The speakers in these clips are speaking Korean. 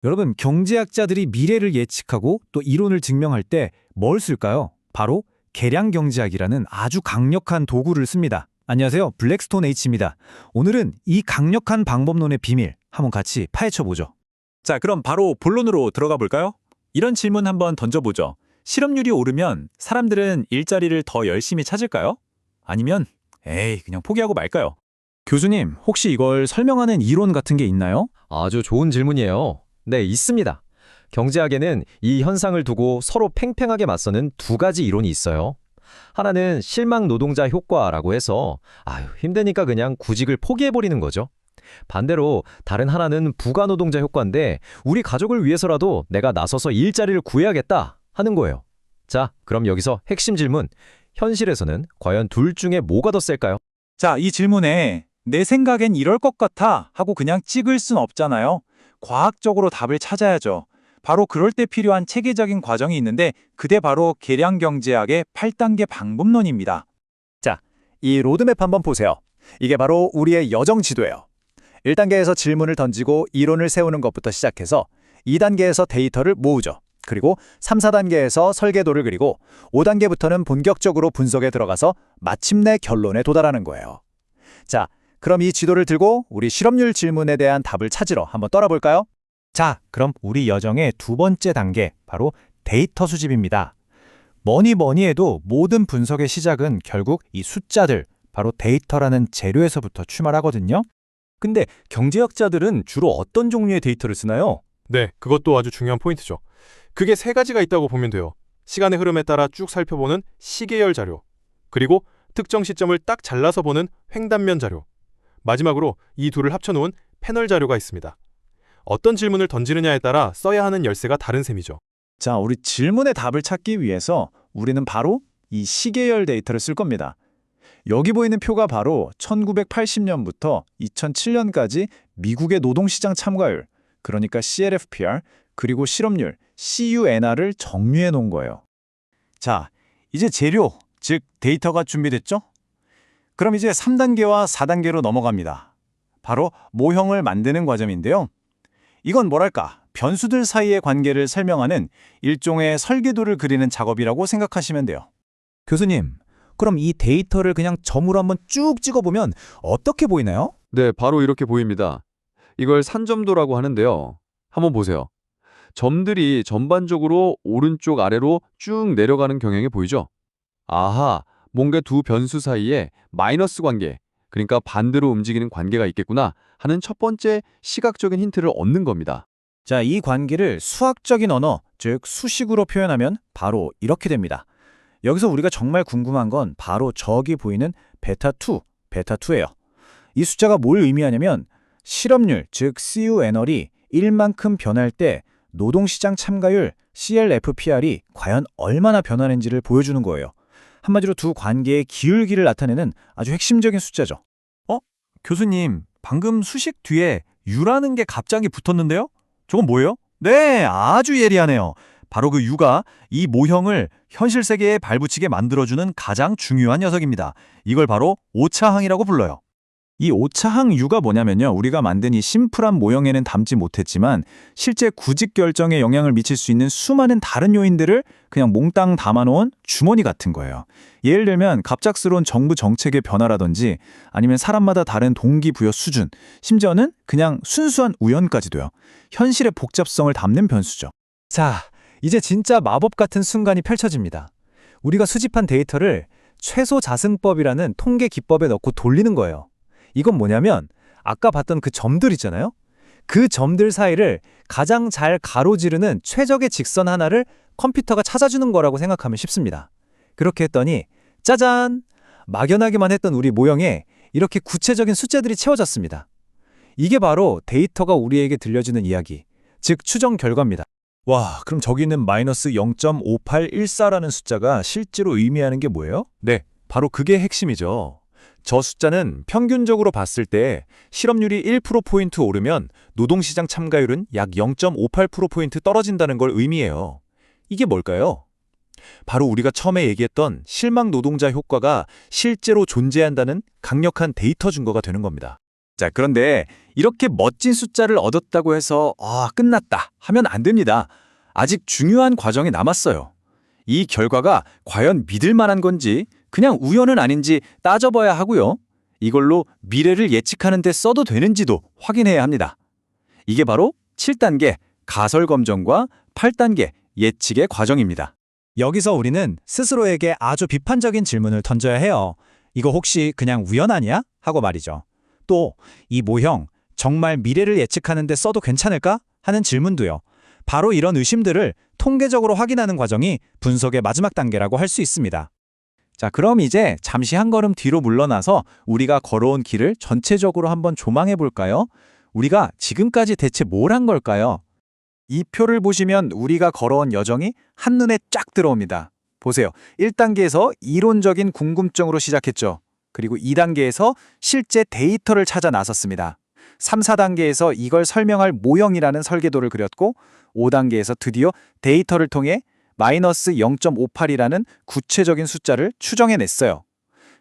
여러분, 경제학자들이 미래를 예측하고 또 이론을 증명할 때 뭘 쓸까요? 바로 계량 경제학이라는 아주 강력한 도구를 씁니다. 안녕하세요. 블랙스톤 H입니다. 오늘은 이 강력한 방법론의 비밀 한번 같이 파헤쳐보죠. 자, 그럼 바로 본론으로 들어가 볼까요? 이런 질문 한번 던져보죠. 실업률이 오르면 사람들은 일자리를 더 열심히 찾을까요? 아니면 그냥 포기하고 말까요? 교수님, 혹시 이걸 설명하는 이론 같은 게 있나요? 아주 좋은 질문이에요. 네, 있습니다. 경제학에는 이 현상을 두고 서로 팽팽하게 맞서는 두 가지 이론이 있어요. 하나는 실망 노동자 효과라고 해서 힘드니까 그냥 구직을 포기해버리는 거죠. 반대로 다른 하나는 부가 노동자 효과인데 우리 가족을 위해서라도 내가 나서서 일자리를 구해야겠다 하는 거예요. 자, 그럼 여기서 핵심 질문. 현실에서는 과연 둘 중에 뭐가 더 셀까요? 자, 이 질문에 내 생각엔 이럴 것 같아 하고 그냥 찍을 순 없잖아요. 과학적으로 답을 찾아야죠. 바로 그럴 때 필요한 체계적인 과정이 있는데 그게 바로 계량 경제학의 8단계 방법론입니다. 자, 이 로드맵 한번 보세요. 이게 바로 우리의 여정 지도예요. 1단계에서 질문을 던지고 이론을 세우는 것부터 시작해서 2단계에서 데이터를 모으죠. 그리고 3, 4단계에서 설계도를 그리고 5단계부터는 본격적으로 분석에 들어가서 마침내 결론에 도달하는 거예요. 자, 그럼 이 지도를 들고 우리 실업률 질문에 대한 답을 찾으러 한번 떠나볼까요? 자, 그럼 우리 여정의 두 번째 단계, 바로 데이터 수집입니다. 뭐니 해도 모든 분석의 시작은 결국 이 숫자들, 바로 데이터라는 재료에서부터 출발하거든요. 근데 경제학자들은 주로 어떤 종류의 데이터를 쓰나요? 네, 그것도 아주 중요한 포인트죠. 그게 세 가지가 있다고 보면 돼요. 시간의 흐름에 따라 쭉 살펴보는 시계열 자료, 그리고 특정 시점을 딱 잘라서 보는 횡단면 자료, 마지막으로 이 둘을 합쳐놓은 패널 자료가 있습니다. 어떤 질문을 던지느냐에 따라 써야 하는 열쇠가 다른 셈이죠. 자, 우리 질문의 답을 찾기 위해서 우리는 바로 이 시계열 데이터를 쓸 겁니다. 여기 보이는 표가 바로 1980년부터 2007년까지 미국의 노동시장 참가율, 그러니까 CLFPR, 그리고 실업률, CUNR을 정리해 놓은 거예요. 자, 이제 재료, 즉 데이터가 준비됐죠? 그럼 이제 3단계와 4단계로 넘어갑니다. 바로 모형을 만드는 과정인데요. 이건 뭐랄까, 변수들 사이의 관계를 설명하는 일종의 설계도를 그리는 작업이라고 생각하시면 돼요. 교수님, 그럼 이 데이터를 그냥 점으로 한번 쭉 찍어보면 어떻게 보이나요? 네, 바로 이렇게 보입니다. 이걸 산점도라고 하는데요. 한번 보세요. 점들이 전반적으로 오른쪽 아래로 쭉 내려가는 경향이 보이죠? 아하, 뭔가 두 변수 사이에 마이너스 관계, 그러니까 반대로 움직이는 관계가 있겠구나 하는 첫 번째 시각적인 힌트를 얻는 겁니다. 자, 이 관계를 수학적인 언어, 즉 수식으로 표현하면 바로 이렇게 됩니다. 여기서 우리가 정말 궁금한 건 바로 저기 보이는 베타2예요. 이 숫자가 뭘 의미하냐면 실업률, 즉 CUNR이 1만큼 변할 때 노동시장 참가율, CLFPR이 과연 얼마나 변하는지를 보여주는 거예요. 한마디로 두 관계의 기울기를 나타내는 아주 핵심적인 숫자죠. 교수님, 방금 수식 뒤에 U라는 게 갑자기 붙었는데요? 저건 뭐예요? 네, 아주 예리하네요. 바로 그 U가 이 모형을 현실 세계에 발붙이게 만들어주는 가장 중요한 녀석입니다. 이걸 바로 오차항이라고 불러요. 이 오차항 U가 뭐냐면요. 우리가 만든 이 심플한 모형에는 담지 못했지만 실제 구직 결정에 영향을 미칠 수 있는 수많은 다른 요인들을 그냥 몽땅 담아놓은 주머니 같은 거예요. 예를 들면 갑작스러운 정부 정책의 변화라든지 아니면 사람마다 다른 동기부여 수준, 심지어는 그냥 순수한 우연까지도요. 현실의 복잡성을 담는 변수죠. 자, 이제 진짜 마법 같은 순간이 펼쳐집니다. 우리가 수집한 데이터를 최소 자승법이라는 통계 기법에 넣고 돌리는 거예요. 이건 뭐냐면 아까 봤던 그 점들 있잖아요? 그 점들 사이를 가장 잘 가로지르는 최적의 직선 하나를 컴퓨터가 찾아주는 거라고 생각하면 쉽습니다. 그렇게 했더니 짜잔! 막연하게만 했던 우리 모형에 이렇게 구체적인 숫자들이 채워졌습니다. 이게 바로 데이터가 우리에게 들려주는 이야기, 즉 추정 결과입니다. 와, 그럼 저기 있는 마이너스 0.5814라는 숫자가 실제로 의미하는 게 뭐예요? 네, 바로 그게 핵심이죠. 저 숫자는 평균적으로 봤을 때 실업률이 1%포인트 오르면 노동시장 참가율은 약 0.58%포인트 떨어진다는 걸 의미해요. 이게 뭘까요? 바로 우리가 처음에 얘기했던 실망 노동자 효과가 실제로 존재한다는 강력한 데이터 증거가 되는 겁니다. 자, 그런데 이렇게 멋진 숫자를 얻었다고 해서 끝났다 하면 안 됩니다. 아직 중요한 과정이 남았어요. 이 결과가 과연 믿을 만한 건지 그냥 우연은 아닌지 따져봐야 하고요. 이걸로 미래를 예측하는 데 써도 되는지도 확인해야 합니다. 이게 바로 7단계 가설 검정과 8단계 예측의 과정입니다. 여기서 우리는 스스로에게 아주 비판적인 질문을 던져야 해요. 이거 혹시 그냥 우연 아니야? 하고 말이죠. 또 이 모형 정말 미래를 예측하는 데 써도 괜찮을까? 하는 질문도요. 바로 이런 의심들을 통계적으로 확인하는 과정이 분석의 마지막 단계라고 할 수 있습니다. 자, 그럼 이제 잠시 한 걸음 뒤로 물러나서 우리가 걸어온 길을 전체적으로 한번 조망해 볼까요? 우리가 지금까지 대체 뭘 한 걸까요? 이 표를 보시면 우리가 걸어온 여정이 한눈에 쫙 들어옵니다. 보세요. 1단계에서 이론적인 궁금증으로 시작했죠. 그리고 2단계에서 실제 데이터를 찾아 나섰습니다. 3, 4단계에서 이걸 설명할 모형이라는 설계도를 그렸고 5단계에서 드디어 데이터를 통해 마이너스 0.58이라는 구체적인 숫자를 추정해냈어요.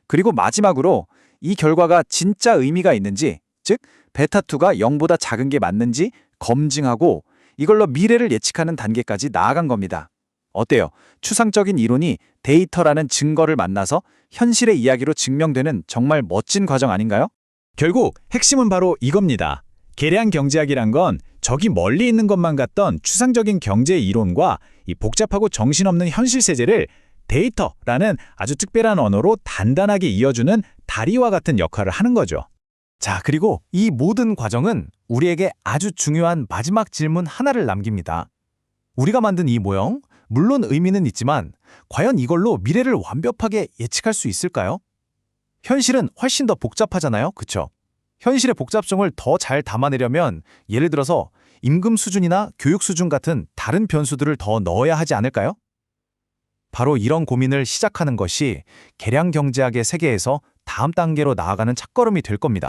그리고 마지막으로 이 결과가 진짜 의미가 있는지, 즉 베타2가 0보다 작은 게 맞는지 검증하고 이걸로 미래를 예측하는 단계까지 나아간 겁니다. 어때요? 추상적인 이론이 데이터라는 증거를 만나서 현실의 이야기로 증명되는 정말 멋진 과정 아닌가요? 결국 핵심은 바로 이겁니다. 계량 경제학이란 건 저기 멀리 있는 것만 같던 추상적인 경제 이론과 이 복잡하고 정신없는 현실 세계를 데이터라는 아주 특별한 언어로 단단하게 이어주는 다리와 같은 역할을 하는 거죠. 자, 그리고 이 모든 과정은 우리에게 아주 중요한 마지막 질문 하나를 남깁니다. 우리가 만든 이 모형, 물론 의미는 있지만 과연 이걸로 미래를 완벽하게 예측할 수 있을까요? 현실은 훨씬 더 복잡하잖아요, 그쵸? 현실의 복잡성을 더 잘 담아내려면 예를 들어서 임금 수준이나 교육 수준 같은 다른 변수들을 더 넣어야 하지 않을까요? 바로 이런 고민을 시작하는 것이 계량 경제학의 세계에서 다음 단계로 나아가는 첫걸음이 될 겁니다.